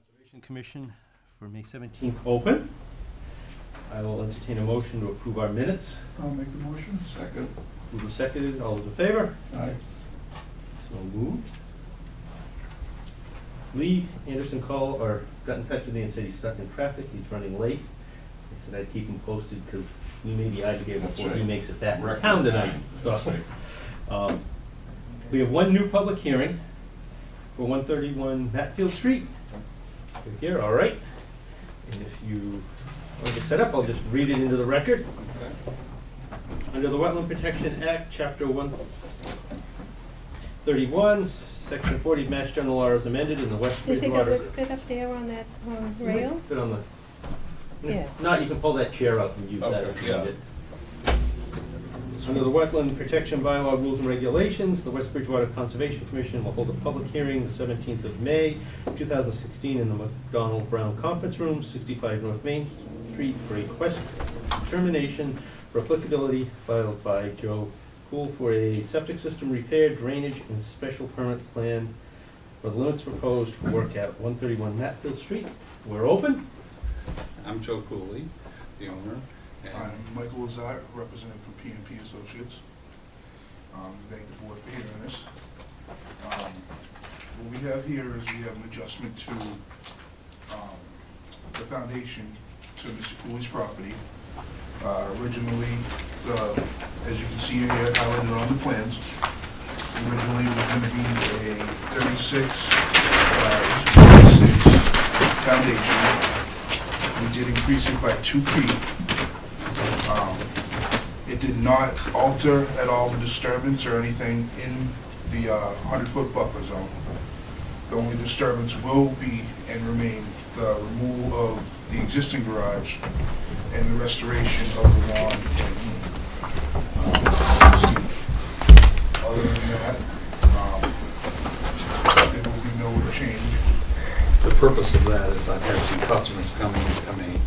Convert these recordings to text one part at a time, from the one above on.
Conservation Commission for May 17th open. I will entertain a motion to approve our minutes. I'll make the motion. Second. Moved and seconded. All those in favor? Aye. So moved. Lee Anderson got in touch with me and said he's stuck in traffic. He's running late. I said I'd keep him posted because we may be out of here before he makes it back to town tonight. So, we have one new public hearing for 131 Matfield Street. You're here, all right. And if you want to set up, I'll just read it into the record. Okay. Under the Wetland Protection Act, Chapter 131, Section 40 of Mass General Law is amended in the West Does it Bridgewater. fit up there on that rail? Fit on the. Yeah. If not, you can pull that chair out and use that if you Okay, need it. Under the Wetland Protection Bylaw Rules and Regulations, the West Bridgewater Conservation Commission will hold a public hearing the 17th of May, 2016 in the McDonald Brown Conference Room, 65 North Main Street for a request determination for applicability filed by Joe Poole for a septic system repair, drainage, and special permit plan for the limits proposed for work at 131 Matfield Street. We're open. I'm Joe Cooley, the owner. And I'm Michael Lazar, representative for P&P Associates. Thank the board for hearing this. What we have here is we have an adjustment to the foundation to Mr. Cooley's property. Originally, as you can see here, highlighted on the plans, originally it was going to be a 36 foundation. We did increase it by 2 feet. It did not alter at all the disturbance or anything in the 100-foot buffer zone. The only disturbance will be and remain the removal of the existing garage and the restoration of the lawn. Other than that, there will be no change. the purpose of that is I've had some customers coming to me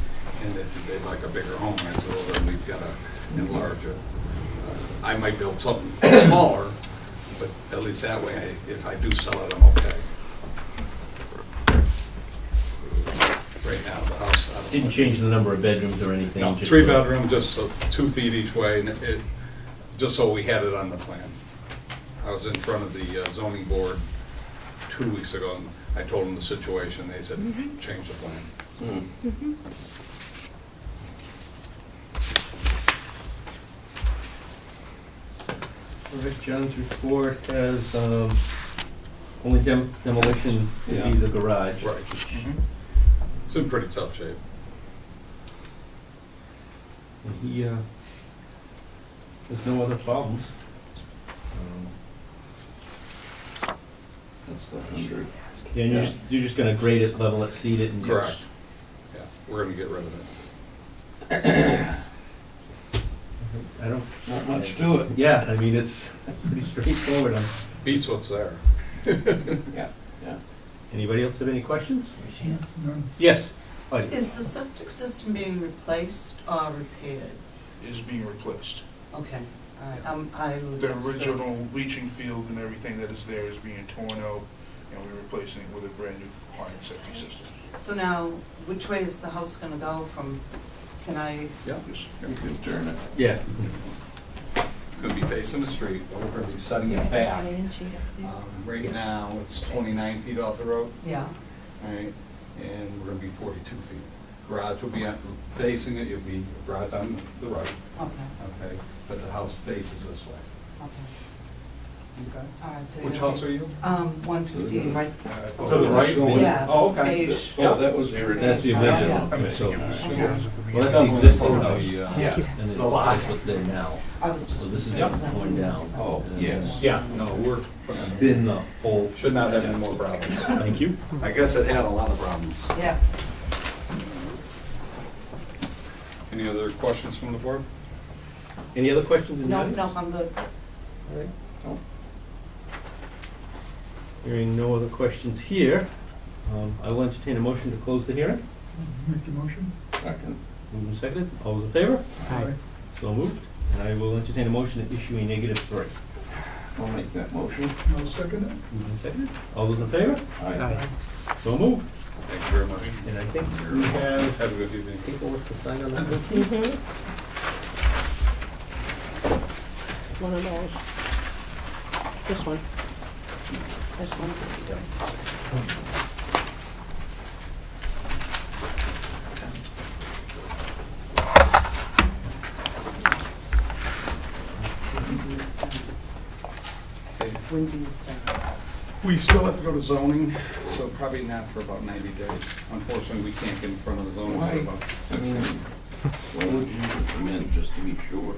and they'd like a bigger home. I said, well, then we've got to enlarge it. I might build something smaller, but at least that way, if I do sell it, I'm okay. Right now, the house. I don't Didn't know. change the number of bedrooms or anything? No, just 3 bedroom, just 2 feet each way, and just so we had it on the plan. I was in front of the zoning board 2 weeks ago, and I told them the situation. They said, change the plan. Rick Jones' report has only demolition would be the garage. Right. It's in pretty tough shape. And he, there's no other problems. That's the 100. Yeah, and you're just gonna grade it, level it, seed it, and Correct. just. Yeah, we're gonna get rid of it. I don't. Not much to it. Yeah, I mean, it's pretty straightforward. Beats what's there. Yeah, yeah. Anybody else have any questions? None. Yes. Heidi. Is the septic system being replaced or repaired? Is being replaced. Okay, all right, I would. The original leaching field and everything that is there is being torn out, and we're replacing it with a brand new compliant septic system. So now, which way is the house gonna go from, can I, Yeah. Just, you can turn it. Yeah. It's gonna be facing the street, but we're gonna be setting it back. Right now, it's 29 feet off the road, yeah, all right, and we're gonna be 42 feet. Garage will be facing it, you'll be garage on the right, okay, okay, but the house faces this way. okay, Okay. all right. So Which you're- house are you? 115, right? To the right? Yeah. Oh, okay. Beige. Yeah. that was the That's the original. Yeah. I'm So, thinking it was Okay. years at the well, that's the beginning. existing house. Yeah. And then The lot. that's what's there now. I was just. So this is Yep. going down. Oh, yes. Yeah, no, we're, Been the whole. should not have any more problems. Thank you. I guess it had a lot of problems. Yeah. Any other questions from the board? Any other questions in the No, audience? no, I'm good. All right. No. Hearing no other questions here, I will entertain a motion to close the hearing. Make the motion. Second. Moved and seconded. All those in favor? Aye. So moved. And I will entertain a motion to issue a -3. I'll make that motion. I'll second it. Moved and seconded. All those in favor? Aye. So moved. Thank you. very much. And I think we have Have a good evening. paperwork to sign on that. Mm-hmm. One of those. This one. This one. When do you start? We still have to go to zoning, so probably not for about 90 days. Unfortunately, we can't get in front of the zoning for about 16. Why would you come in just to be sure?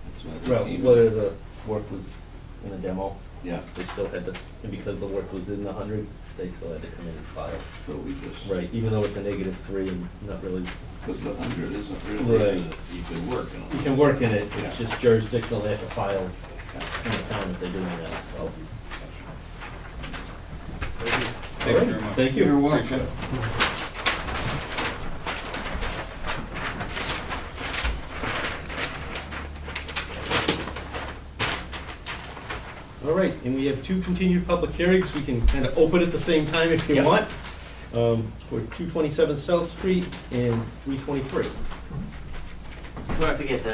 That's what I Well, think. whether the work was in a demo, Yeah, they still had to, and because the work was in the 100, they still had to come in and file. so we just. Right, even though it's a -3 and not really, Because the 100 isn't really, Right. you can work on it. you can work in it, Yeah. it's just jurisdictional, they have to file in the town if they're doing that, so. Thank you very much. Thank you. You're welcome. Appreciate it. All right, and we have 2 continued public hearings. We can kind of open at the same time if you Yeah. want. For 227 South Street and 323. Before I forget,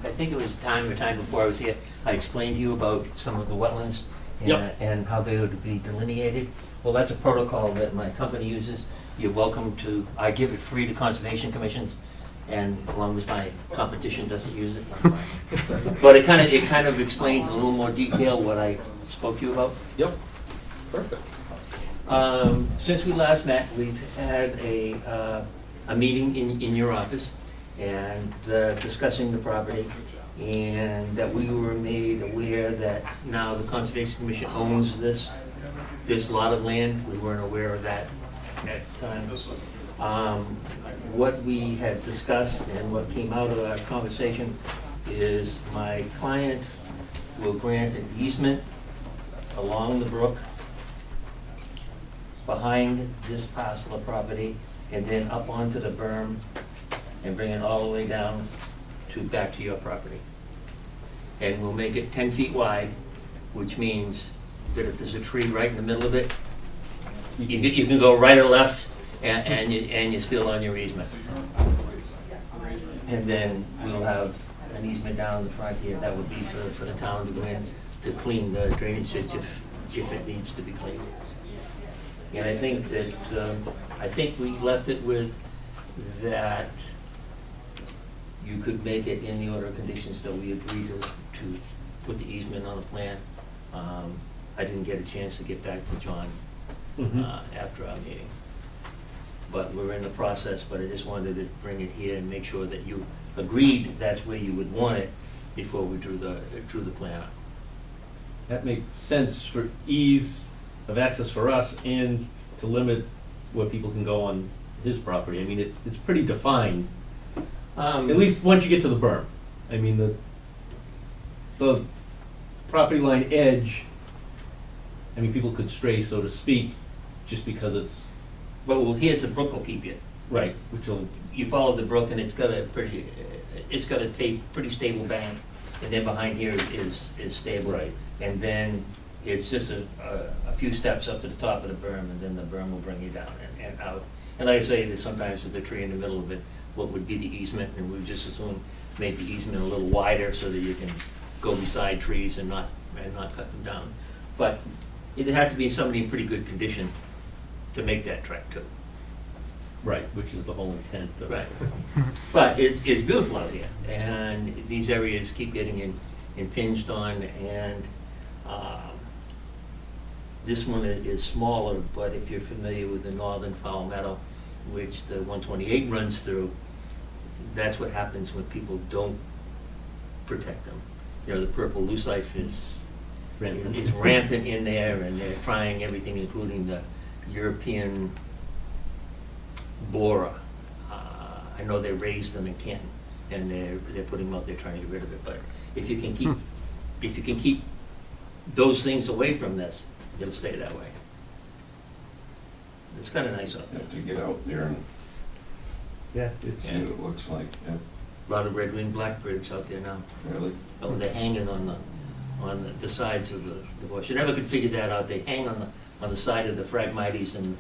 I think it was time before I was here, I explained to you about some of the wetlands and- Yep. and how they would be delineated. Well, that's a protocol that my company uses. You're welcome to, I give it free to conservation commissions, and as long as my competition doesn't use it, I'm fine. But it kind of explains in a little more detail what I spoke to you about. Yep, perfect. Since we last met, we've had a meeting in your office and discussing the property, and that we were made aware that now the Conservation Commission owns this lot of land. We weren't aware of that at the time. What we had discussed and what came out of our conversation is my client will grant an easement along the brook behind this parcel of property, and then up onto the berm, and bring it all the way down back to your property. And we'll make it 10 feet wide, which means that if there's a tree right in the middle of it, you can go right or left, and you're still on your easement. And then we'll have an easement down the front here, that would be for the town to go in to clean the drainage ditch if it needs to be cleaned. And I think that, I think we left it with that you could make it in the order of conditions that we agreed to put the easement on the plan. I didn't get a chance to get back to John after our meeting. But we're in the process, but I just wanted to bring it here and make sure that you agreed that's where you would want it before we drew the plan up. That makes sense for ease of access for us and to limit where people can go on his property. I mean, it's pretty defined, at least once you get to the berm. I mean, the property line edge, I mean, people could stray, so to speak, just because it's... Well, here's the brook will keep you. Right, which will... You follow the brook and it's got a pretty stable bank, and then behind here is stable. Right. And then it's just a few steps up to the top of the berm, and then the berm will bring you down and out. And like I say, that sometimes there's a tree in the middle of it, what would be the easement, and we just as soon make the easement a little wider so that you can go beside trees and not cut them down. But it'd have to be somebody in pretty good condition to make that trek too. Right, which is the whole intent of... Right. But it's beautiful out here, and these areas keep getting impinged on, and this one is smaller, but if you're familiar with the northern foul meadow, which the 128 runs through, that's what happens when people don't protect them. You know, the purple lucite is rampant in there, and they're trying everything, including the European borer. I know they raised them in Canton, and they're putting them out there trying to get rid of it. But if you can keep those things away from this, it'll stay that way. It's kind of nice out You there. have to get out there and Yeah, it's... see what it looks like. Yeah, A lot of red-winged blackbirds out there now. really. Oh, they're hanging on the sides of the bush. You never could figure that out. They hang on the side of the Phragmites and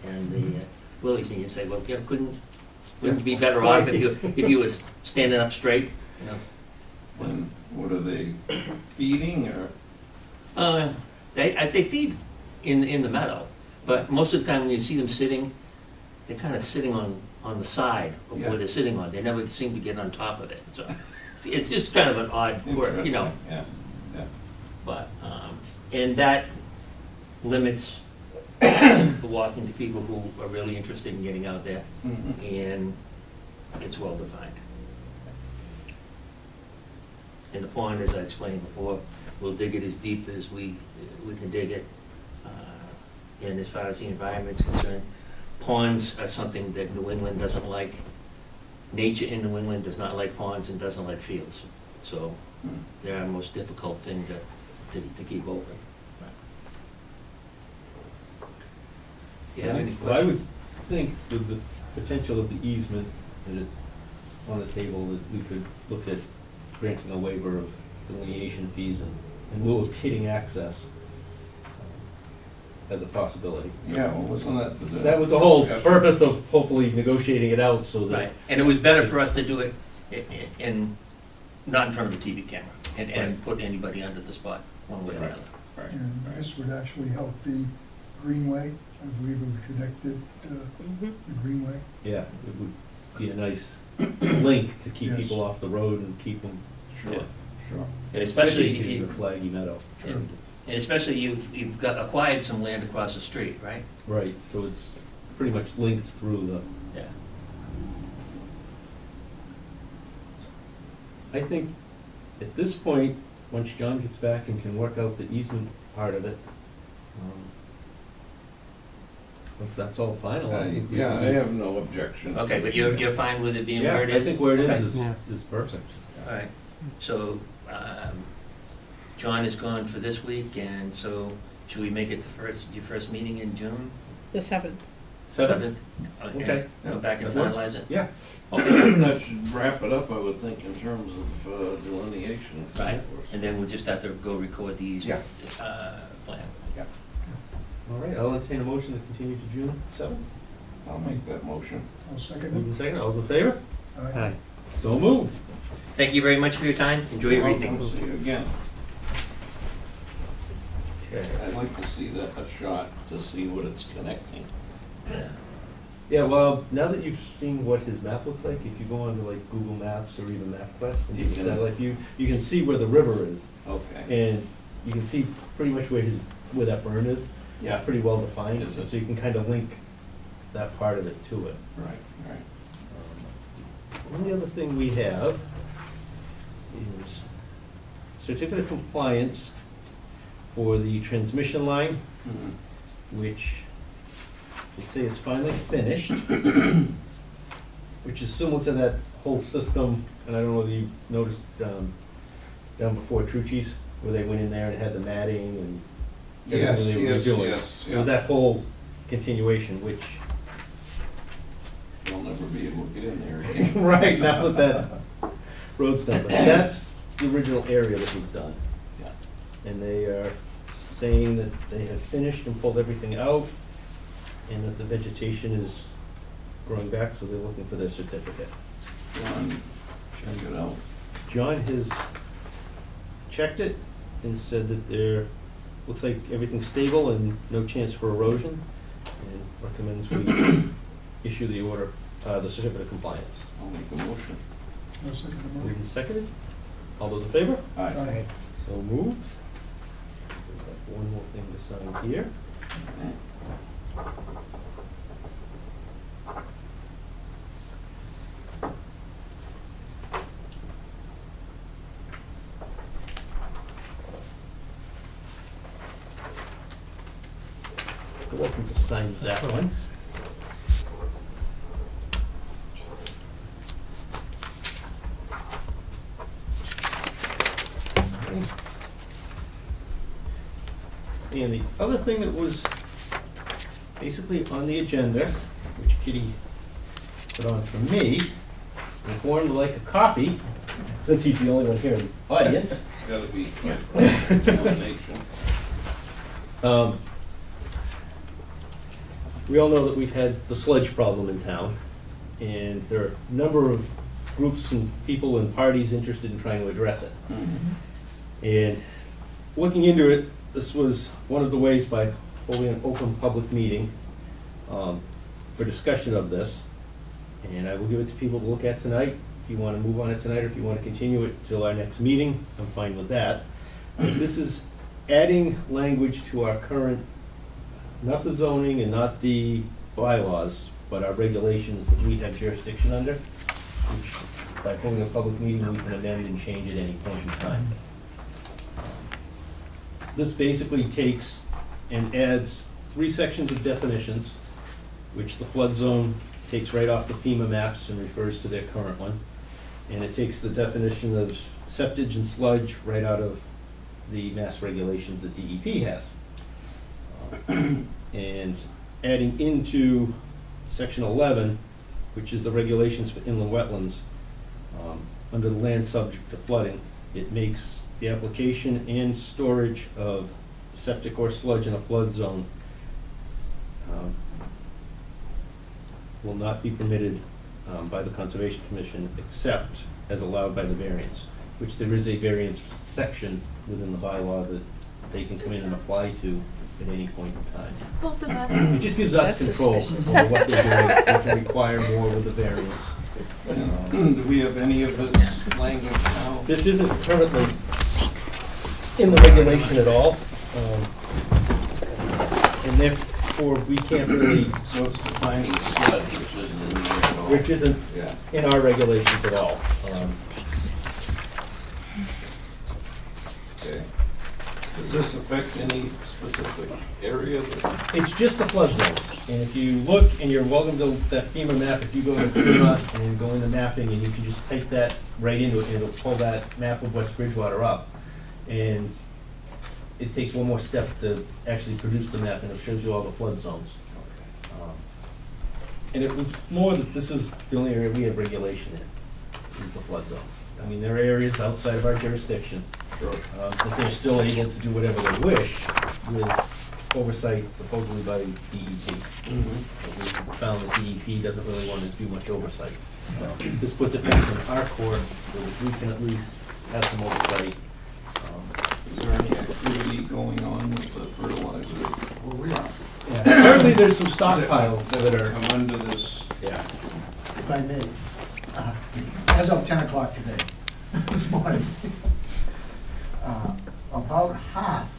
Willie Senior say, well, you know, wouldn't you be better off if you was standing up straight, you know? And what are they, feeding or? They feed in the meadow, but most of the time when you see them sitting, they're kind of sitting on the side of Yeah. where they're sitting on. They never seem to get on top of it, so it's just kind of an odd quirk, you know. Yeah, yeah. But, and that limits the walking to people who are really interested in getting out there, Mhm. and it's well defined. And the pond, as I explained before, we'll dig it as deep as we can dig it. And as far as the environment's concerned, ponds are something that New England doesn't like. Nature in New England does not like ponds and doesn't like fields. So Mm. they're our most difficult thing to keep open. Do you have any Well, I would questions? think with the potential of the easement that it's on the table, that we could look at granting a waiver of delineation fees in lieu of hitting access as a possibility. Yeah, well, wasn't that the? That was the whole discussion? purpose of hopefully negotiating it out so that. Right, and it was better for us to do it not in front of a TV camera and Right. put anybody under the spot one way or the Right. other. Right, And right. this would actually help the greenway. I believe it would connect it, the greenway. Yeah, it would be a nice link to keep Yes. people off the road and keep them. Sure, sure. And especially if in the you, flaggy meadow. and especially you've got acquired some land across the street, right? Right, so it's pretty much linked through the. Yeah. I think at this point, once John gets back and can work out the easement part of it, once that's all final, I think. we Yeah, can- I have no objection. Okay, but you're fine with it being Yeah, where it is? I think where it Okay. is is perfect. All right, so, John is gone for this week, and so should we make it your first meeting in June? The 7th. Seventh? Okay, Okay. come back and That work? finalize it? Yeah. Okay, That should wrap it up, I would think, in terms of delineation. right, and then we'll just have to go record these, Yeah. plan. All right, I'll entertain a motion to continue to June 7th. I'll make that motion. I'll second Moving it. second, all those in favor? Aye. So moved. Thank you very much for your time, enjoy your evening. Welcome, see you again. Okay. I'd like to see that, a shot, to see what it's connecting. Yeah, well, now that you've seen what his map looks like, if you go onto like Google Maps or even MapQuest and You use can- satellite view, you can see where the river is. Okay. And you can see pretty much where that burn is. Yeah. Pretty well defined, Is so it? you can kind of link that part of it to it. Right, right. Only other thing we have is certificate of compliance for the transmission line, Mhm. which they say is finally finished, which is similar to that whole system, and I don't know whether you noticed, down before Trucci's, where they went in there and had the matting and Yes, everything they were yes, doing. yes, It yeah. was that whole continuation, which, You'll never be able to get in there again. right, now that that road's done, but that's the original area that was done. Yeah. And they are saying that they have finished and pulled everything out, and that the vegetation is growing back, so they're looking for their certificate. John, check it out. John has checked it and said that there, looks like everything's stable and no chance for erosion, and recommends we issue the order, the certificate of compliance. I'll make the motion. I'll second the Moved motion. and seconded. All those in favor? Aye. So moved. We've got one more thing to sign here. You're welcome to sign that one. And the other thing that was basically on the agenda, which Kitty put on for me, and Warren would like a copy, since he's the only one here in the audience. It's gotta be quick. Nomination. We all know that we've had the sludge problem in town, and there are a number of groups and people and parties interested in trying to address it. And looking into it, this was one of the ways by holding an open public meeting for discussion of this. And I will give it to people to look at tonight. If you want to move on it tonight, or if you want to continue it till our next meeting, I'm fine with that. This is adding language to our current, not the zoning and not the bylaws, but our regulations that we have jurisdiction under, which by holding a public meeting, we can amend and change at any point in time. This basically takes and adds 3 sections of definitions, which the flood zone takes right off the FEMA maps and refers to their current one. And it takes the definition of septage and sludge right out of the mass regulations that DEP has. And adding into section 11, which is the regulations for inland wetlands, under the land subject to flooding, it makes the application and storage of septic or sludge in a flood zone will not be permitted by the Conservation Commission except as allowed by the variance, which there is a variance section within the bylaw that they can come in and apply to at any point in time. Both of us. It just gives us That's control suspicious. over what they're doing, they can require more with the variance. Do we have any of this language now? This isn't currently in the regulation at all, and therefore we can't really, So it's defining sludge, which isn't in there at all. which isn't Yeah. in our regulations at all. Okay. Does this affect any specific area? It's just the flood zone, and if you look, and you're welcome to that FEMA map, if you go to FEMA and go into mapping, and you can just type that right into it, and it'll pull that map of West Bridgewater up. And it takes one more step to actually produce the map, and it shows you all the flood zones. And it was more that this is the only area we have regulation in, is the flood zone. I mean, there are areas outside of our jurisdiction, Sure. but they're still able to do whatever they wish with oversight supposedly by DEP. But we found that DEP doesn't really want to do much oversight. This puts it back in our court, so that we can at least have some oversight. Is there any activity going on with the fertilizer? Well, we are. Yeah, currently, there's some stockpiles that are, Come under this, yeah. If I may, as of 10 o'clock today, this morning, about half,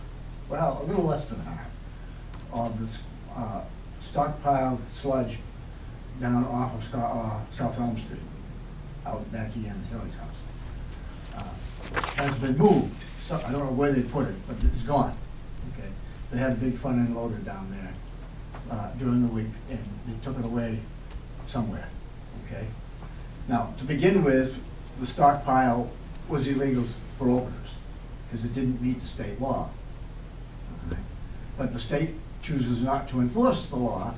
well, a little less than half, of this stockpiled sludge down off of South Elm Street, out back here in Tilly's house, has been moved. So I don't know where they put it, but it's gone. Okay, they had a big front end loader down there during the week, and they took it away somewhere. Okay. Now, to begin with, the stockpile was illegal for openers because it didn't meet the state law. All right. But the state chooses not to enforce the law,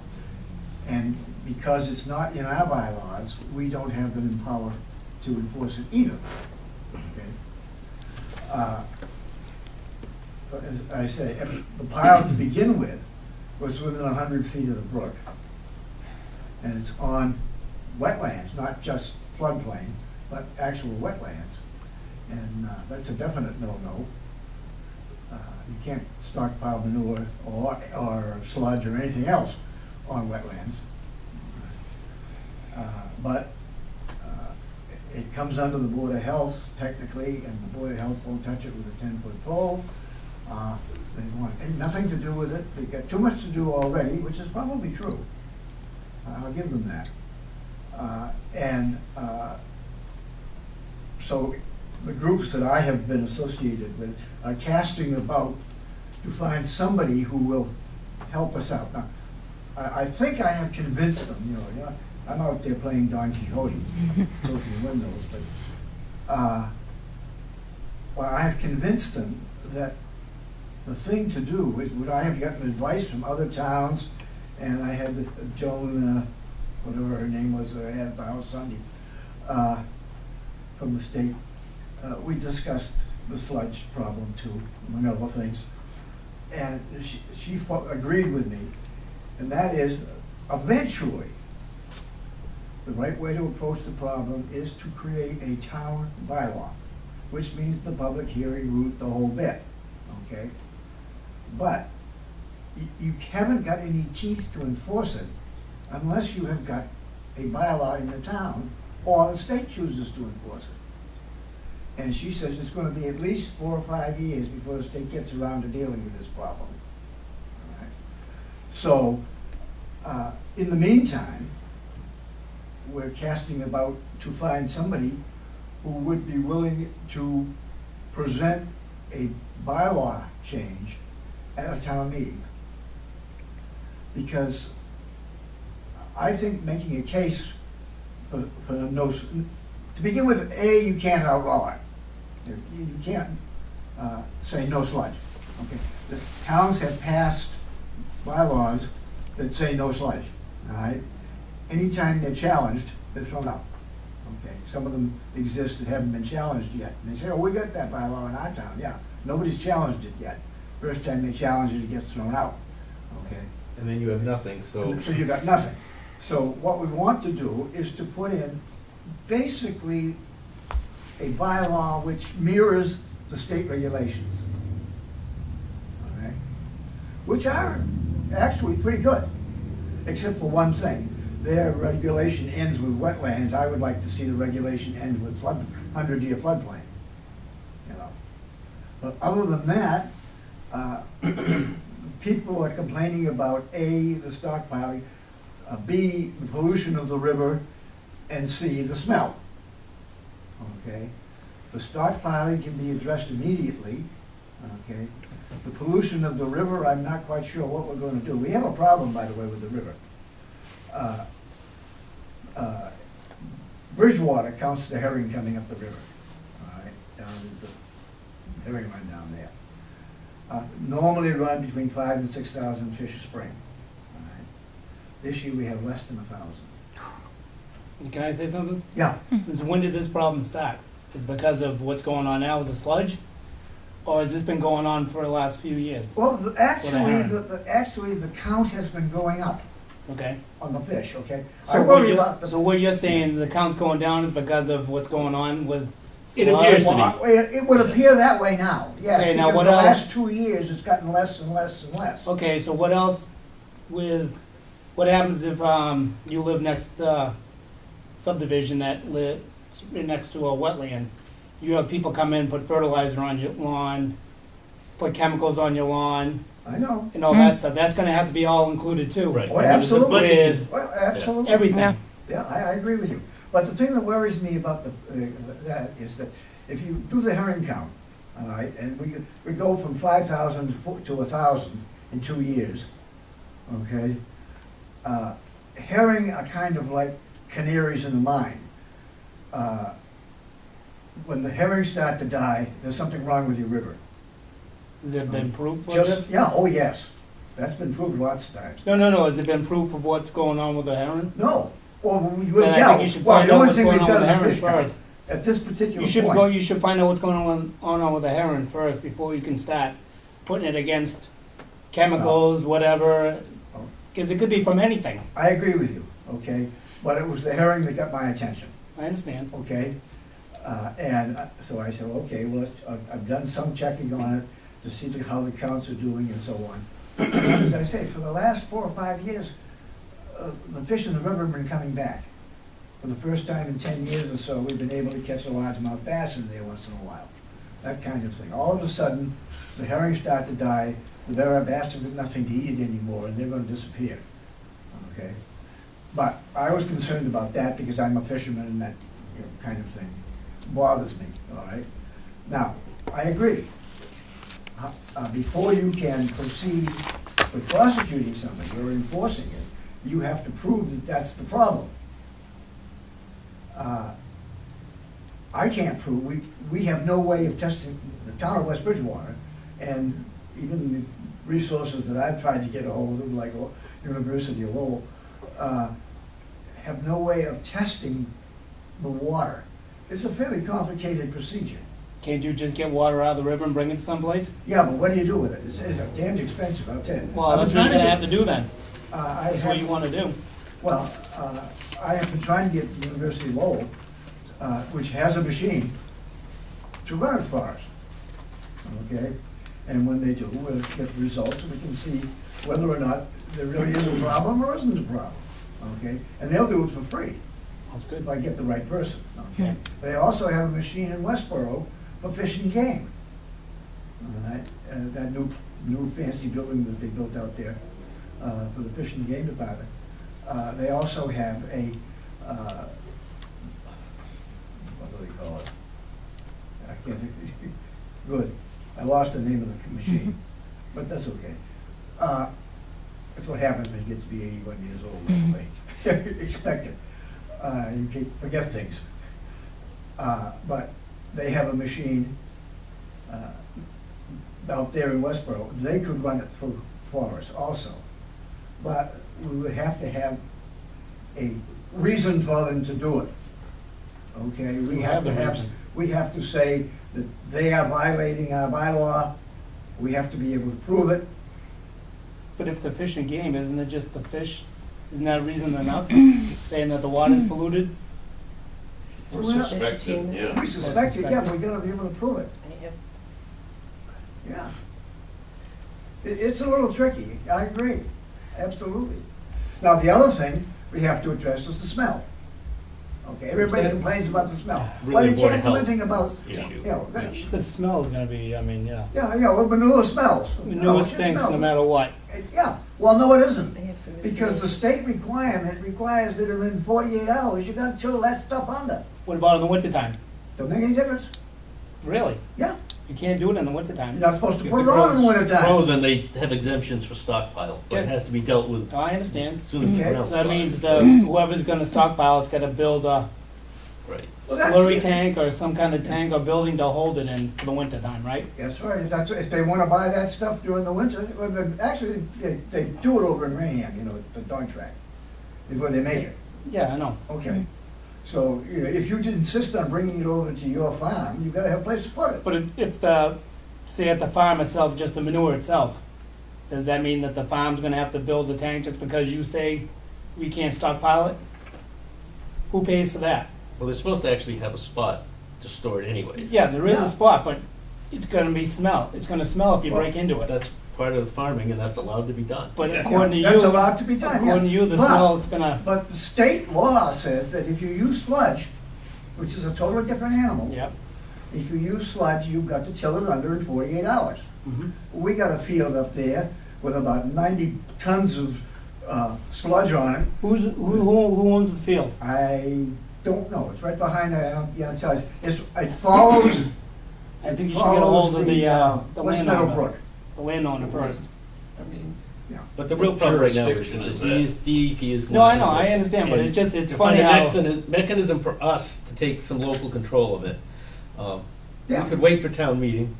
and because it's not in our bylaws, we don't have the power to enforce it either. Okay. But as I say, the pile to begin with was within 100 feet of the brook, and it's on wetlands, not just floodplain, but actual wetlands, and that's a definite no-no. You can't stockpile manure or sludge or anything else on wetlands. But it comes under the Board of Health technically, and the Board of Health won't touch it with a 10-foot pole. They want nothing to do with it. They've got too much to do already, which is probably true. I'll give them that. So the groups that I have been associated with are casting about to find somebody who will help us out. Now, I think I have convinced them, you know, I'm out there playing Don Quixote, tilting windows, but well, I have convinced them that the thing to do is, what I have gotten advice from other towns, and I had Joan, whatever her name was, I had at the house Sunday, from the state. We discussed the sludge problem too, among other things, and she agreed with me, and that is eventually, the right way to approach the problem is to create a town bylaw, which means the public hearing route, the whole bit, okay? But you haven't got any teeth to enforce it unless you have got a bylaw in the town or the state chooses to enforce it. And she says it's gonna be at least 4 or 5 years before the state gets around to dealing with this problem. All right? So, in the meantime, we're casting about to find somebody who would be willing to present a bylaw change at a town meeting. Because I think making a case for the no, to begin with, you can't outlaw it. You can't say no sludge, okay? The towns have passed bylaws that say no sludge, all right? Anytime they're challenged, they're thrown out, okay? Some of them exist that haven't been challenged yet. And they say, oh, we got that bylaw in our town. Yeah, nobody's challenged it yet. First time they challenge it, it gets thrown out, okay? And then you have nothing, so. So you got nothing. So what we want to do is to put in basically a bylaw which mirrors the state regulations, all right? Which are actually pretty good, except for one thing. Their regulation ends with wetlands. I would like to see the regulation end with 100-year floodplain, you know. But other than that, people are complaining about A, the stockpiling, B, the pollution of the river, and C, the smell. Okay? The stockpiling can be addressed immediately. Okay? The pollution of the river, I'm not quite sure what we're going to do. We have a problem, by the way, with the river. Bridgewater counts the herring coming up the river. All right? Down the herring run down there. Normally run between 5,000 and 6,000 fish a spring. All right? This year we have less than 1,000. Can I say something? Yeah. Since when did this problem start? Is it because of what's going on now with the sludge? Or has this been going on for the last few years? Well, actually, herring. actually, the count has been going up Okay. on the fish. Okay. I So worry about the. so what you're saying, the count's going down is because of what's going on with It sludge? appears to be. Well, it would appear that way now. Yes, Okay, now because what the else? last 2 years it's gotten less and less and less. Okay, so what else with, what happens if you live next subdivision that lives next to a wetland? You have people come in, put fertilizer on your lawn, put chemicals on your lawn, I know. and all that stuff. That's gonna have to be all included too. Right. Oh, I mean, there's a absolutely. budget With Well, absolutely. everything. Yeah. Yeah, I agree with you. But the thing that worries me about that is that if you do the herring count, all right, and we go from 5,000 to 1,000 in 2 years, okay? Herring are kind of like canaries in the mine. When the herrings start to die, there's something wrong with your river. Has there been proof for Just, this? yeah, oh yes, that's been proved lots of times. No. Has there been proof of what's going on with the heron? No, well, Then I yeah, think you should well, find the out only what's thing going we've on with done the is heron fish count. first. At this particular You should point. You should find out what's going on with the heron first before you can start putting it against chemicals, whatever. Oh. Because it could be from anything. I agree with you, okay? But it was the herring that got my attention, I understand. okay? So I said, okay, well, I've done some checking on it to see how the counts are doing and so on. As I say, for the last 4 or 5 years, the fish in the river have been coming back. For the first time in 10 years or so, we've been able to catch a largemouth bass in there once in a while. That kind of thing. All of a sudden, the herrings start to die, the bear bass have got nothing to eat anymore, and they're gonna disappear, okay? But I was concerned about that because I'm a fisherman and that kind of thing bothers me, all right? Now, I agree. Before you can proceed with prosecuting somebody or enforcing it, you have to prove that that's the problem. I can't prove, we have no way of testing, the town of West Bridgewater, and even the resources that I've tried to get a hold of, like University of Lowell, have no way of testing the water. It's a fairly complicated procedure. Can't you just get water out of the river and bring it someplace? Yeah, but what do you do with it? It's damned expensive, I'll tell you. Well, I've that's been what you're trying gonna have to do then. I That's what you have, wanna do. well, I have been trying to get University of Lowell, which has a machine, to run it for us. Okay? And when they do, we'll get results, and we can see whether or not there really is a problem or isn't a problem. Okay? And they'll do it for free, That's good. if I get the right person. Okay? They also have a machine in Westboro for fish and game. All right? That new fancy building that they built out there for the fish and game department. They also have a, what do they call it? I can't think, good. I lost the name of the machine, but that's okay. That's what happens when you get to be 81 years old, anyway. Expect it. You can forget things. But they have a machine out there in Westboro. They could run it for us also. But we would have to have a reason for them to do it. Okay, we have to have, we have to say that they are violating our bylaw. We have to be able to prove it. But if the fish and game, isn't it just the fish? Isn't that reason enough? Saying that the water's polluted? Or Well, suspected, yeah. We suspect it, yeah, but we gotta be able to prove it. Yeah. It's a little tricky, I agree, absolutely. Now, the other thing we have to address is the smell. Okay, everybody complains about the smell. Really Well, you Board of can't do Health anything about, issue. you know, The smell's gonna be, I mean, yeah. well, manure smells. No, Manure it should stinks smell. no matter what. Yeah, well, no, it isn't. Because the state requirement requires that in 48 hours, you gotta chill that stuff under. What about in the wintertime? Don't make any difference. Really? Yeah, You can't do it in the wintertime? you're not supposed to If put it the on in the ground's wintertime. frozen, they have exemptions for stockpile, but it has to be dealt with Oh, I understand. as soon as the Okay. ground's So that thawed. means whoever's gonna stockpile, it's gotta build a Right. Well, that's slurry it. tank or some kind of tank or building to hold it in for the wintertime, right? That's right, that's, if they wanna buy that stuff during the winter, well, actually, they do it over in Rainham, you know, the dog track, is where they make it. Yeah, I know. Okay. So, you know, if you did insist on bringing it over to your farm, you gotta have a place to put it. But if the, say at the farm itself, just the manure itself, does that mean that the farm's gonna have to build the tank just because you say we can't stockpile it? Who pays for that? Well, they're supposed to actually have a spot to store it anyways. Yeah, there is Yeah. a spot, but it's gonna be smell. It's gonna smell if you Well, break into it. That's part of the farming, and that's allowed to be done. But Yeah, according to that's you, allowed to be done, yeah. according to you, the But- smell is gonna, But the state law says that if you use sludge, which is a totally different animal, yep. if you use sludge, you've got to till it under in 48 hours. Mhm. We got a field up there with about 90 tons of sludge on it. Who owns the field? I don't know, it's right behind, yeah, it tells, it follows, I think you should get a hold of the West landowner, Meadowbrook. the landowner first. I mean, But the real What problem right now is jurisdiction that is DEP is. No, not I know, I enforcing. understand, but And it's just, it's to funny find how, a mechanism for us to take some local control of it. We Yeah. could wait for town meeting,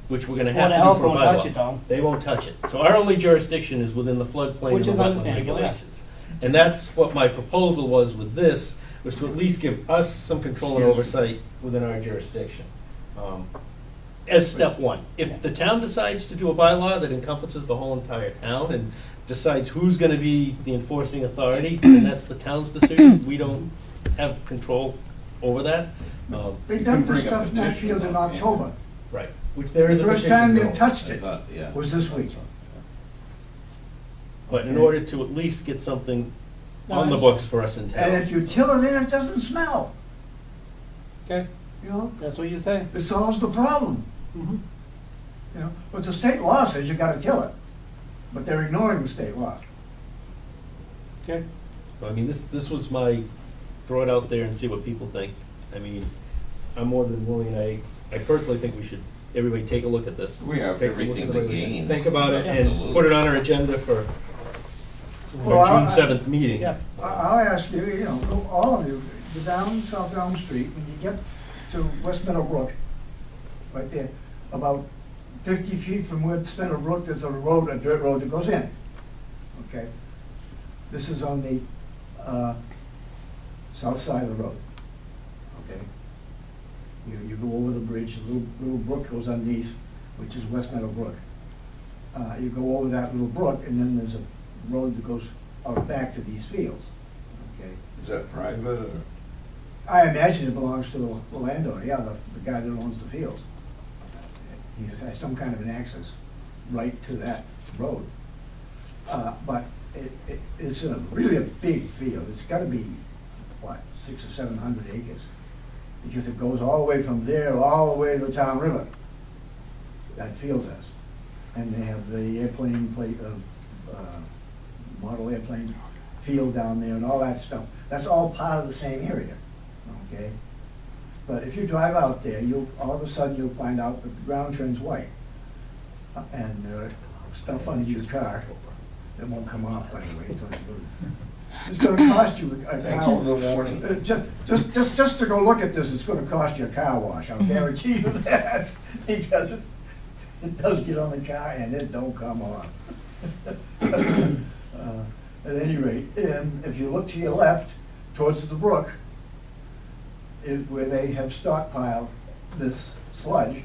which we're gonna have Board to of do Health for a won't touch bylaw. it though. They won't touch it. So our only jurisdiction is within the floodplain Which and the is wetland understandable, yeah. regulations. And that's what my proposal was with this, was to at least give us some control and oversight within our jurisdiction. As step one. If the town decides to do a bylaw that encompasses the whole entire town and decides who's gonna be the enforcing authority, then that's the town's decision. We don't have control over that. They You can dumped the bring a stuff in that petition field in up, yeah. October. Right, which there is The a first petition time they bill. touched I it thought, yeah. was this week. But in Okay. order to at least get something No, on I the books for us in And town. if you till it in, it doesn't smell, Okay, you know, that's what you say. it solves the problem. Mhm. You know, but the state law says you gotta till it, but they're ignoring the state law. Okay, So, I mean, this was my, throw it out there and see what people think. I mean, I'm more than willing, I personally think we should, everybody take a look at this. We have Take a look everything at the to resolution. gain. Think about it and Absolutely. put it on our agenda for Well, our June I- 7th meeting. yeah. I'll ask you, you know, go- all of you, go down South Elm Street, when you get to West Meadowbrook, right there, about 50 feet from West Meadowbrook, there's a road, a dirt road that goes in, okay? This is on the south side of the road, okay? You go over the bridge, a little brook goes underneath, which is West Meadow Brook. You go over that little brook, and then there's a road that goes out back to these fields, okay? Is that private or? I imagine it belongs to the landowner, yeah, the guy that owns the fields. He has some kind of an access right to that road. But it's really a big field. It's gotta be, what, 600 or 700 acres? Because it goes all the way from there, all the way to the town river. That field does. And they have the airplane model airplane field down there and all that stuff. That's all part of the same area, okay? But if you drive out there, all of a sudden you'll find out that the ground turns white. And stuff under your car, that won't come off, by the way, until you leave. It's gonna cost you a Thanks car. for the warning. Just to go look at this, it's gonna cost you a car wash, I'll guarantee you that, because it does get on the car and it don't come off. At any rate, if you look to your left, towards the brook, is where they have stockpiled this sludge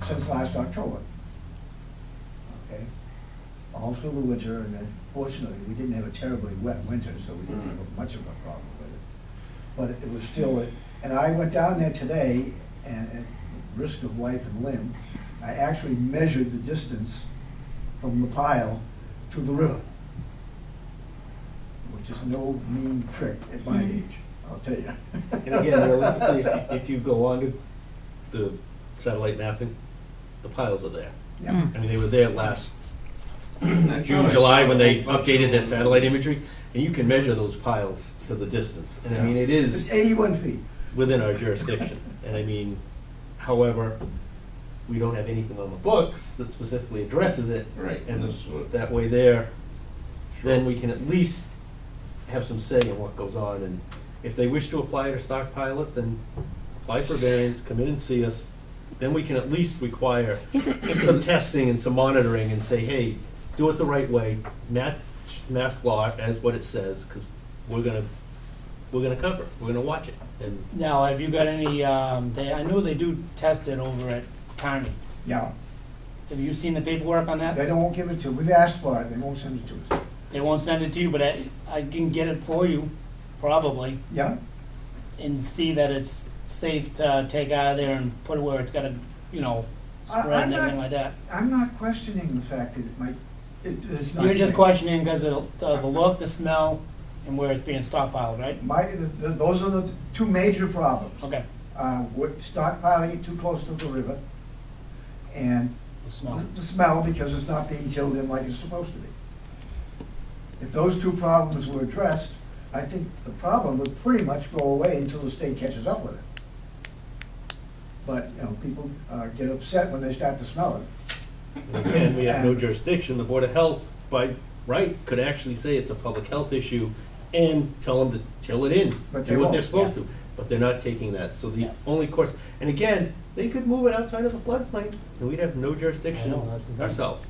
since last October. Okay? All through the winter, and fortunately, we didn't have a terribly wet winter, so we didn't have much of a problem with it. But it was still, and I went down there today, and at risk of life and limb, I actually measured the distance from the pile to the river, which is no mean trick at my age, I'll tell you. And again, realistically, if you go on to the satellite mapping, the piles are there. Yeah. I mean, they were there last I June, thought I July, saw when a they bunch updated of their them. satellite imagery, and you can measure those piles to the distance. And I mean, it It's is 81 feet. within our jurisdiction. And I mean, however, we don't have anything on the books that specifically addresses it. Right, And that's what- that way there, then we can at least have some say in what goes on. And if they wish to apply it or stockpile it, then apply for variance, come in and see us. Then we can at least require Is it, some testing and some monitoring and say, hey, do it the right way, match mass law as what it says, because we're gonna cover, we're gonna watch it. And Now, have you got any, I know they do test it over at Kearney. Yeah, Have you seen the paperwork on that? they don't give it to, we've asked for it, they won't send it to us. They won't send it to you, but I can get it for you, probably, Yeah, and see that it's safe to take out of there and put it where it's gotta, spread and I'm everything not- like that. I'm not questioning the fact that it might, it's not. You're just safe. questioning because of the look, the smell, and where it's being stockpiled, right? Those are the two major problems. Okay, Stockpiling it too close to the river, and the smell. the smell, because it's not being chilled in like it's supposed to be. If those two problems were addressed, I think the problem would pretty much go away until the state catches up with it. But, people get upset when they start to smell it. again, we have no jurisdiction, the Board of Health, by right, could actually say it's a public health issue and tell them to till it in, But they do what they're won't, supposed to. But they're not taking that, so the Yeah. only course, and again, they could move it outside of the floodplain, and we'd have no jurisdiction I know, that's the thing. ourselves.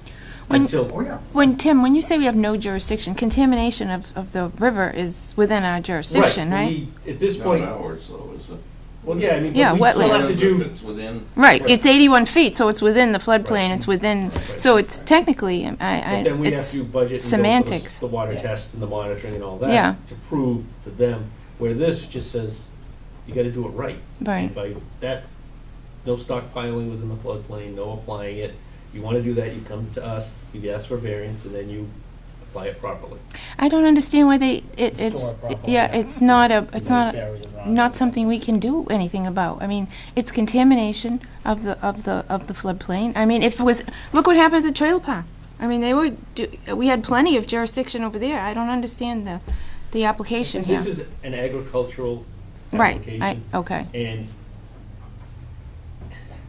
When- Until, Oh, yeah. Tim, when you say we have no jurisdiction, contamination of the river is within our jurisdiction, right? At this Not point, ours though, is it? well, yeah, I mean, Yeah, but we still wetland. have to do, If it's within, Right, Right. it's 81 feet, so it's within the floodplain, it's within, Right. so it's technically, but then we have it's, to budget and go for semantics. the water Yeah. test and the monitoring and all Yeah. that to prove to them, where this just says, you gotta do it right. right. And by that, no stockpiling within the floodplain, no applying it. You wanna do that, you come to us, you ask for variance, and then you apply it properly. I don't understand why it's, Store it properly, yeah, it's not Bury it around. not something we can do anything about. I mean, it's contamination of the floodplain. I mean, if it was, look what happened at the trail park. I mean, we had plenty of jurisdiction over there. I don't understand the application here. This is an agricultural Right, application. okay. And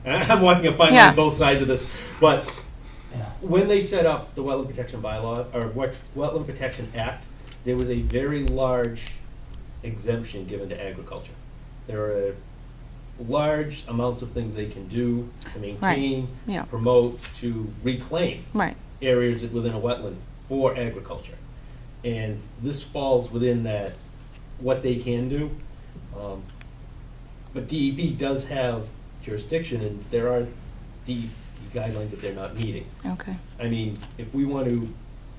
I'm walking a fine line Yeah. on both sides of this, but Yeah. when they set up the Wetland Protection Bylaw, or Wetland Protection Act, there was a very large exemption given to agriculture. There are large amounts of things they can do to maintain, Yeah. promote, to reclaim Right, areas within a wetland for agriculture. And this falls within that, what they can do. But DEP does have jurisdiction, and there are DEP guidelines that they're not meeting. okay. I mean, if we want to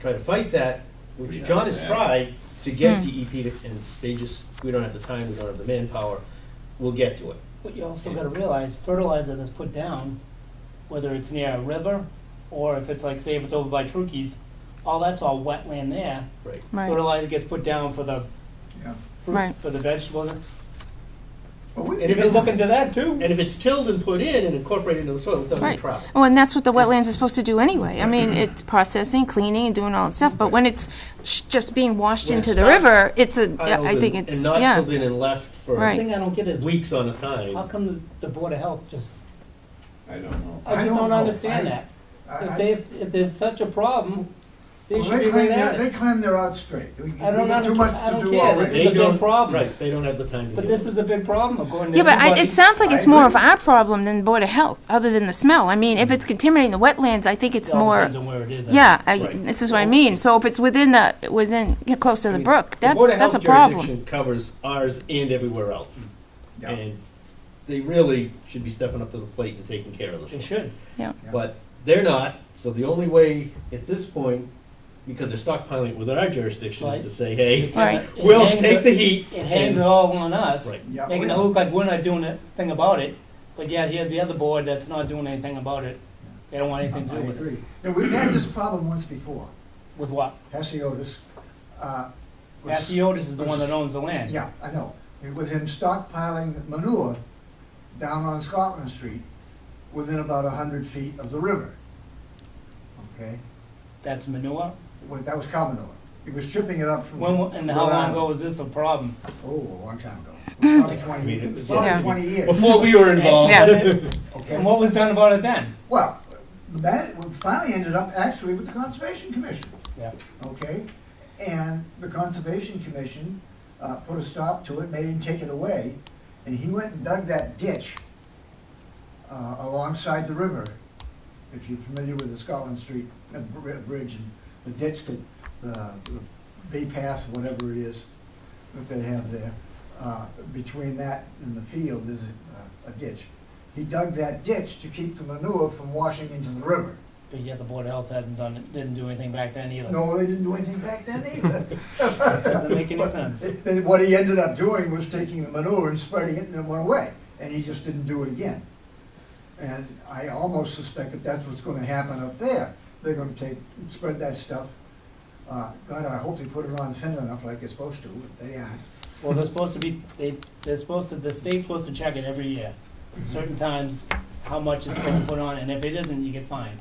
try to fight that, which John has tried to get DEP to, and they just, we don't have the time, we don't have the manpower, we'll get to it. But you also gotta realize fertilizer that's put down, whether it's near a river or if it's like, say if it's over by Trukey's, all that's all wetland there. Right. Right, Fertilizer gets put down for the Yeah. fruit, Right. for the vegetables. But we- And You can look into that too. And if it's tilled and put in and incorporated into the soil, it doesn't Right. travel. well, and that's what the wetlands are supposed to do anyway. I mean, it's processing, cleaning, and doing all that stuff, but when it's just being washed When into it's the not river, it's a, Piled I think and- it's, And not yeah, filled in and left The Right. for thing I don't get is, weeks on a how time. come the Board of Health just, I don't know. I just don't don't know. understand that. If there's such a problem, they Well, should be claim right at they it. claim they're out straight. We I don't, got too much I to don't do care, this already. is They a big don't- problem. Right, they don't have the time to But do this it. is a big problem according to yeah, but everybody. it sounds like I it's more of agree. our problem than Board of Health, other than the smell. I mean, if it's contaminating the wetlands, I think it's It all more, depends on where it is. yeah, Right. this is what I mean. So if it's within, close to the brook, The Board of that's a Health problem. jurisdiction covers ours and everywhere else. Yeah. And they really should be stepping up to the plate and taking care of this. They one. should. Yeah. But they're not, so the only way at this point, because they're stockpiling it within our jurisdiction, is Right. to say, hey, Right. It we'll hangs take it- the heat. It hangs it and- all on us, Right. Yeah, making it we- look like we're not doing a thing about it, but yet here's the other board that's not doing anything about it. They don't want anything to I do with it. agree. Now, we've had this problem once before. With what? Hasiotis. was- Assiotis is the one that owns the land. Yeah, I know. With him stockpiling manure down on Scotland Street within about 100 feet of the river. Okay? That's manure? Well, that was cow manure. He was shipping it up from. And how Rhode long Island. ago was this a problem? Oh, a long time ago. It was probably 20 I mean, it years. was- Probably Yeah. 20 years. Before we were involved. Yeah. Okay. And what was done about it then? Well, that finally ended up actually with the Conservation Commission. Yeah. Okay? And the Conservation Commission put a stop to it, made him take it away, and he went and dug that ditch alongside the river. If you're familiar with the Scotland Street bridge and the ditch, the bay path, whatever it is that they have there, between that and the field is a ditch. He dug that ditch to keep the manure from washing into the river. But yet the Board of Health hadn't done it, didn't do anything back then either. No, they didn't do anything back then either. Doesn't make any sense. Then what he ended up doing was taking the manure and spreading it and it went away. And he just didn't do it again. And I almost suspect that that's what's gonna happen up there. They're gonna spread that stuff. God, I hope they put it on thin enough like it's supposed to, but they aren't. Well, they're supposed to be, they're supposed to, the state's supposed to check it every year. Certain times, how much is supposed to put on, and if it isn't, you get fined.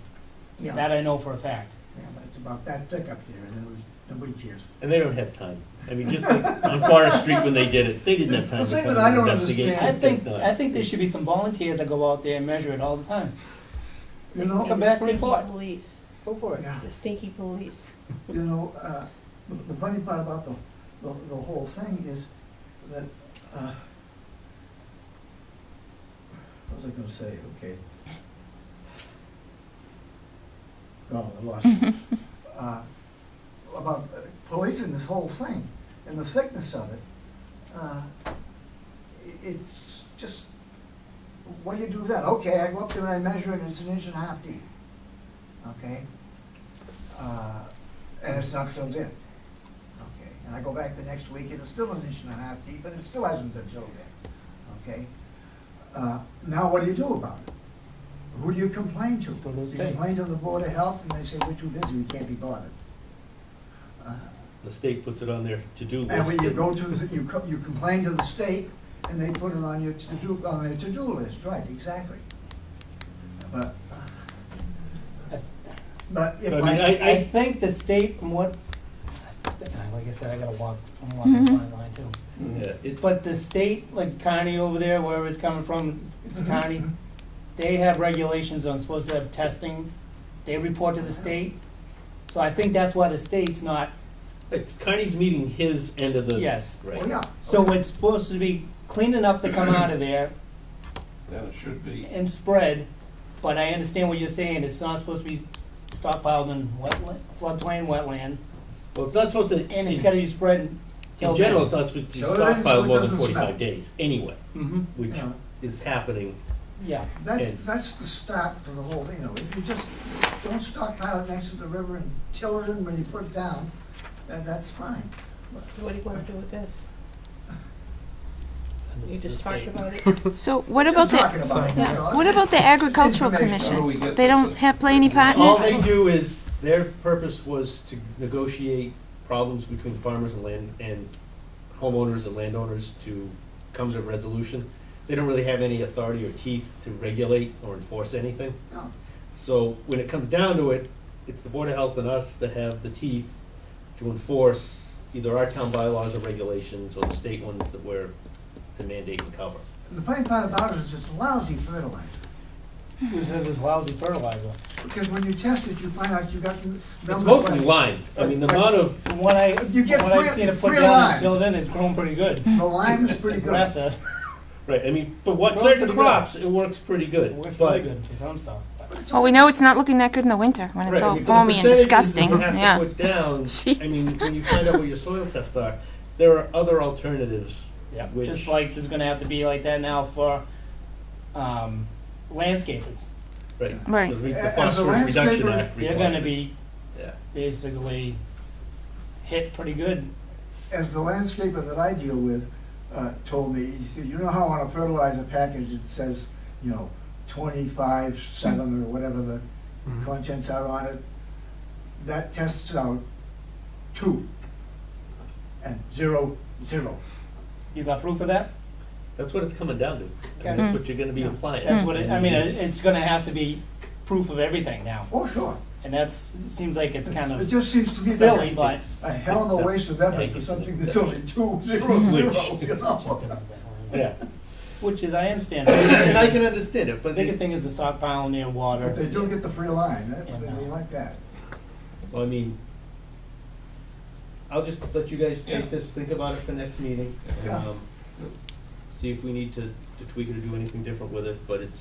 Yeah, That I know for a fact. yeah, but it's about that thick up there and nobody cares. And they don't have time. I mean, just like on Forest Street when they did it, they didn't have time The to thing come that I and don't investigate. understand- I think there should be some volunteers that go out there and measure it all the time. You know, Come back and Stinky report. police, Go for it. yeah. the stinky police. You know, the funny part about the whole thing is that, what was I gonna say, okay? Oh, I lost it. About policing this whole thing and the thickness of it. It's just, what do you do then? Okay, I go up there and I measure it, and it's 1.5 inches deep. Okay? And it's not filled in. Okay, and I go back the next week and it's still 1.5 inches deep, and it still hasn't been filled in. Okay? Now what do you do about it? Who do you complain to? Go to the You state. complain to the Board of Health, and they say, we're too busy, we can't be bothered. The state puts it on their to-do list. And when you go to, you complain to the state, and they put it on your on their to-do list, right, exactly. But if So, I mean, I think the state, from what, like I said, I gotta walk, I'm walking the fine line too. Yeah, it- But the state, like Kearney over there, wherever it's coming from, it's Mhm. Kearney, they have regulations on supposed to have testing. They report to the state. So I think that's why the state's not, It's Carney's meeting his end of the. yes. Oh, Right. yeah. So it's supposed to be clean enough to come out of there That it should be. and spread, but I understand what you're saying, it's not supposed to be stockpiled in wetland, floodplain wetland, Well, that's what the, and it's in gotta be spread. general, that's what you So it is, so stockpile it more than doesn't 45 smell. days anyway, Mm-hmm, which Yeah. is happening. yeah. That's the start for the whole thing, you know, if you just don't stockpile it next to the river and till it in when you put it down, that's fine. So what do you want to do with this? You just The talked state. about it. So what about Just talking the, about it, that's all. what about the agricultural Information. How do we commission? get They this? don't have, play any part in All it? they do is, their purpose was to negotiate problems between farmers and homeowners and landowners to come to a resolution. They don't really have any authority or teeth to regulate or enforce anything. No. So when it comes down to it, it's the Board of Health and us that have the teeth to enforce either our town bylaws or regulations or the state ones that we're to mandate and cover. The funny part about it is it's lousy fertilizer. Who says it's lousy fertilizer? Because when you test it, you find out you got numbers. It's mostly like- lime. I mean, the amount of, From what You get I've free- seen it put free down lime. until then, it's grown pretty good. The lime is pretty good. Process. right, I mean, for what Well, certain pretty good. crops, it works pretty good. It works but- really good for some stuff. But it's Well, we know it's not looking that good in the winter when it's Right, I all mean, for the foamy and percentages disgusting, that you have yeah. to put down, I Jeez. mean, when you find out what your soil tests are, there are other alternatives. Yeah, Which- just like there's gonna have to be like that now for landscapers. Right. Right. To meet the As a Phosphorus Reduction landscaper, Act They're gonna requirements. be Yeah. basically hit pretty good. As the landscaper that I deal with told me, he said, you know how on a fertilizer package it says, 25/7 or whatever the contents are on it? That tests out 2 and 0, 0. You got proof of that? That's what it's coming down to. I mean, Okay. that's what you're gonna be applying. That's what I mean, It's- it's gonna have to be proof of everything now. Oh, sure. And it seems like it's kind It of just seems to me silly, like but. a hell of a waste of effort for something that's only 2, 0, 0, you know? Yeah. Which is, I understand. And I can understand it, The but biggest thing is the stockpile near water. But they do get the free line, And, they like that. well, I mean, I'll just let you guys take this, think about it for next meeting. and, Yeah. See if we need to tweak it or do anything different with it, but it's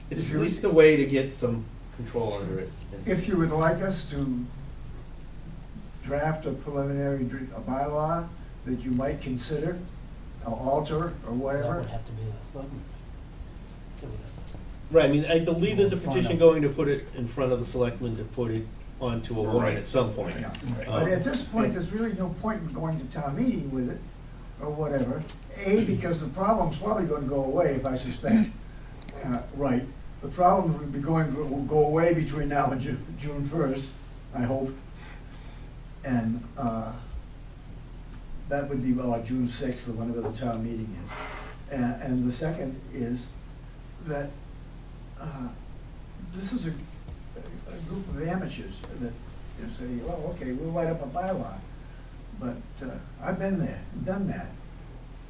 If at you- least a way to get some control under it. And- If you would like us to draft a preliminary a bylaw that you might consider, or alter, or That whatever, would have to be the selectmen. Right, I mean, I believe there's a Front petition of- going to put it in front of the selectmen to put it onto a warrant Right. at some point. yeah. Right. But at this point, there's really no point in going to town meeting with it, or whatever. A, because the problem's probably gonna go away, if I suspect, right. The problem will go away between now and June 1st, I hope. And, that would be, June 6th, or whenever the town meeting is. And the second is that, this is a group of amateurs that say, oh, okay, we'll write up a bylaw. But I've been there, done that.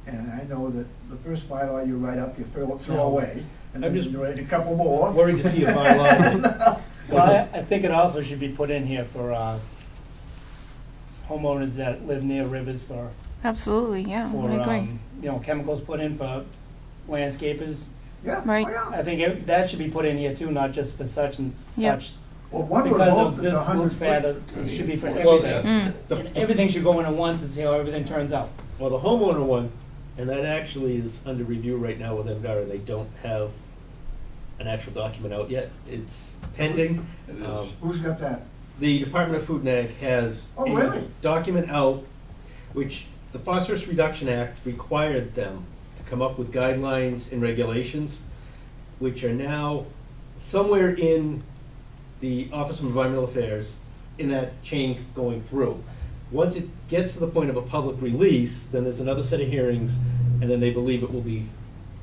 And I know that the first bylaw you write up, you throw away, and I'm then just you write a couple more. Worried to see a bylaw that Well, I think it also should be put in here for homeowners that live near rivers for, Absolutely, yeah, I agree. chemicals put in for landscapers. Yeah, oh, Right. yeah. I think that should be put in here too, not just for such and Yep. such. Well, one would Because hope of that this the 100 looks bad, foot. it should be for Well, everything. Mm. And everything should go in at once and see how everything turns out. Well, the homeowner one, and that actually is under review right now with MDR, they don't have an actual document out yet. It's pending. It is. Who's got that? The Department of Food and Ag has Oh, a really? document out, which the Phosphorus Reduction Act required them to come up with guidelines and regulations, which are now somewhere in the Office of Environmental Affairs, in that chain going through. Once it gets to the point of a public release, then there's another set of hearings, and then they believe it will be,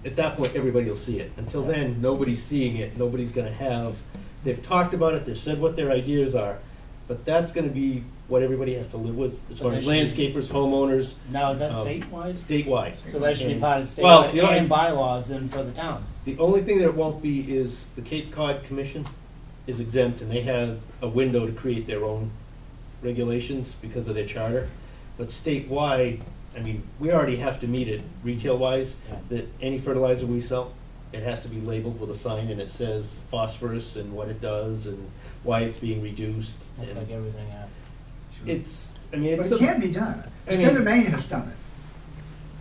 at that point, everybody will see it. Until then, nobody's seeing it, nobody's gonna have, they've talked about it, they've said what their ideas are, but that's gonna be what everybody has to live with, as far as landscapers, homeowners, Now, is that Um, statewide? statewide. So that should be And- part of Well, statewide you know, and bylaws and for the towns. The only thing that won't be is the Cape Cod Commission is exempt, and they have a window to create their own regulations because of their charter. But statewide, I mean, we already have to meet it retail-wise, Yeah. that any fertilizer we sell, it has to be labeled with a sign, and it says phosphorus and what it does and why it's being reduced. That's And like everything, yeah. It's, I mean, But it's, it can be done. I State of mean- Maine has done it.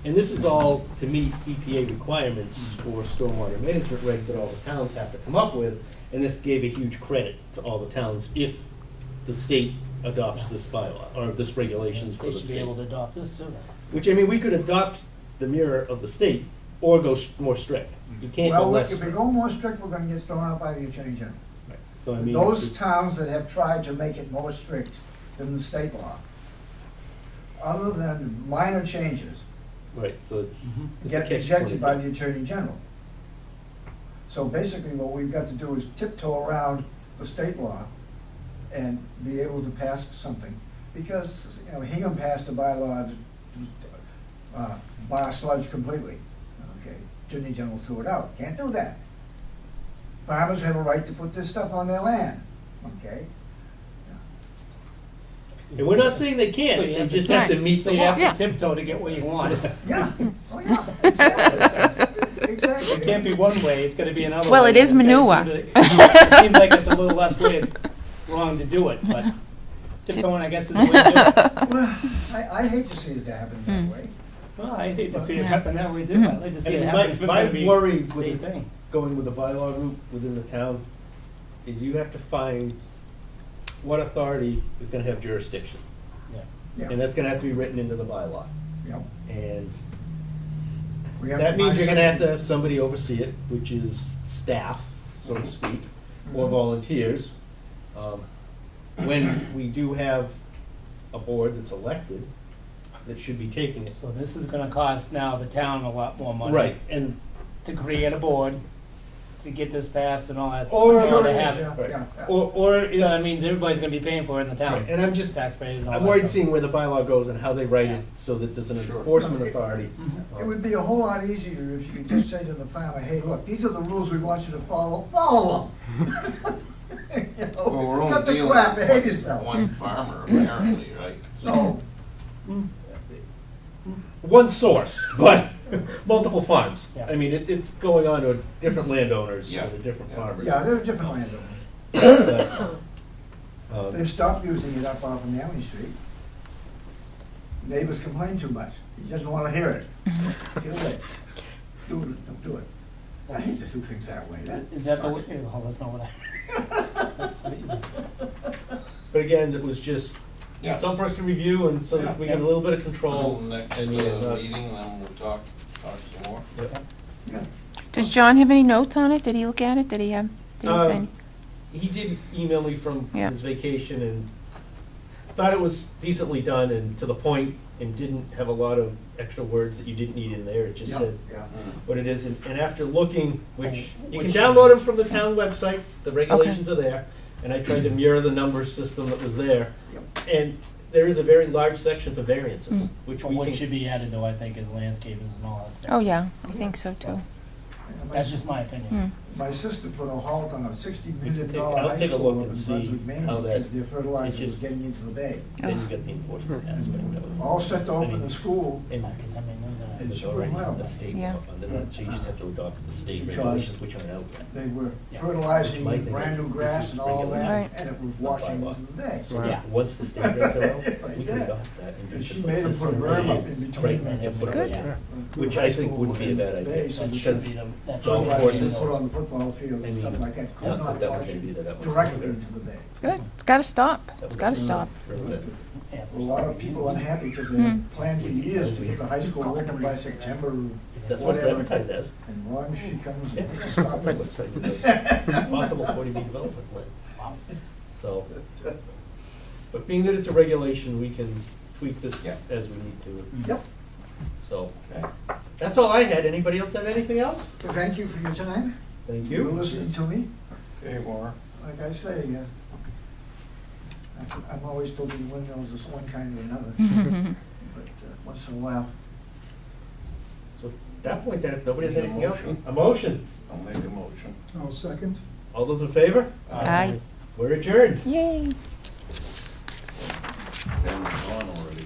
and this is all to meet EPA requirements for stormwater management regs that all the towns have to come up with, and this gave a huge credit to all the towns if the state adopts this bylaw, or this regulations for They the should be state. able to adopt this too. Which, I mean, we could adopt the mirror of the state, or go more strict. You can't go Well, less if we strict. go more strict, we're gonna get thrown out by the Attorney General. Right. So I mean. Those towns that have tried to make it more strict than the state law, other than minor changes, Right, so it's a get catch rejected by 22. the Attorney General. So basically, what we've got to do is tiptoe around the state law and be able to pass something. Because, you know, Hingham passed a bylaw to bar sludge completely. Okay, Attorney General threw it out. Can't do that. Farmers have a right to put this stuff on their land, okay? And we're not saying they can't, So you they have just to- have to meet So the you law. have Yeah. to tiptoe to get what you want. Yeah, oh yeah, exactly. Exactly. It can't be one way, it's gonna be another way. Well, it is Okay, manure. It seems like it's a little less weird, wrong to do it, but tiptoeing, I guess, is the way to do it. Well, I hate to see it happen that way. Well, I hate to see it Yeah. happen that way too. I'd like to see I it mean, happen if it's my gonna be worry a with state it- thing. Going with the bylaw route within the town, is you have to find what authority is gonna have jurisdiction. Yeah, And that's gonna have to be written into the bylaw. yeah. And We have that to means find you're gonna have to something- have somebody oversee it, which is staff, so to speak, or Mhm. volunteers. When we do have a board that's elected, that should be taking it. So this is gonna cost now the town a lot more money. Right, and, To create a board, to get this passed and all that. stuff. Or- I'm Sure to it is, have it. yeah, right. yeah, yeah. or So that if, means everybody's gonna be paying for it in the town. Right, and I'm just- Taxpayers and all I'm that worried stuff. seeing where the bylaw goes and how they write it, so that there's an Sure. enforcement No, it- authority. It would be a whole lot easier if you could just say to the farmer, hey, look, these are the rules we want you to follow them. You know, Well, we're only cut the dealing crap, behave with yourself. one farmer apparently, right? So, One source, but multiple farms. Yeah. I mean, it's going on to different landowners, Yeah. and different Yeah. farmers. yeah, they're different landowners. But, um, They've stopped using it up off of Manley Street. Neighbors complain too much. He doesn't want to hear it. Get away. Do it, don't do it. I hate to do things that way. Is that the, sucks. way- oh, that's not what I. That's sweet. But again, it was just Yeah. some for us to review, and so that we get a little bit of control. Until next and, yeah, not- meeting, then we'll talk some more. Yep. Yeah. Does John have any notes on it? Did he look at it? Did he have, did he say? Um, He did email me from Yeah. his vacation and thought it was decently done and to the point, and didn't have a lot of extra words that you didn't need in there. It just Yeah, said yeah. what it is. And after looking, which you can Which- download them from the town website, the regulations are there. And I tried to mirror the number system that was there. Yep. And there is a very large section for variances, Mm. which But we what can. should be added though, I think, is landscapers and all that stuff. Oh, yeah, I think so too. That's just my opinion. Hmm. My sister put a halt on a $60 million I'll high take a school look up and in see Brunswick, Maine, how that- because their fertilizer it's was just- getting into the bay. Then you get the enforcement aspect of it. All set to open the school, And Because I mean, And there's she already wouldn't let the 'em. state Yeah. law under that, so you just have to adopt the state Because regulations, which aren't out yet. they were Yeah. fertilizing Which my thing brand is, new this grass is and all regulation. that, Right. and it was It's not washing bylaw. into the bay. So Yeah. once the state regs are out, Right we can there. adopt that. And do she just made like them this put a and berm right up in here. between. Right, That's and put it good. right there. For Which the I high think school wouldn't be a and bad the idea, bay, so that the should because be that golf should be- courses- Put on the football field I and stuff mean, like that, could not not that was wash maybe that was directly better. into the bay. Good, it's gotta stop, That it's would gotta be stop. really good. Yeah. A lot of people unhappy because they Hmm. had planned for years to get the high school open by September, That's what's whatever. advertised as. And once she comes, Yeah. and stop it. Let's tell you the possible 40B development plan. Wow. So, but being that it's a regulation, we can tweak this Yeah. as we need to. Yep, So, that's all I had. Anybody else have anything else? well, thank you for your time. Thank For you. listening to me. Okay, Warren. Like I say, I'm always told the windmills is one kind or another, but once in a while. So at that point, then, if nobody has Need a anything else, motion. a motion. I'll make a motion. I'll second. All those in favor? Aye. We're adjourned. Yay. Then it's on already.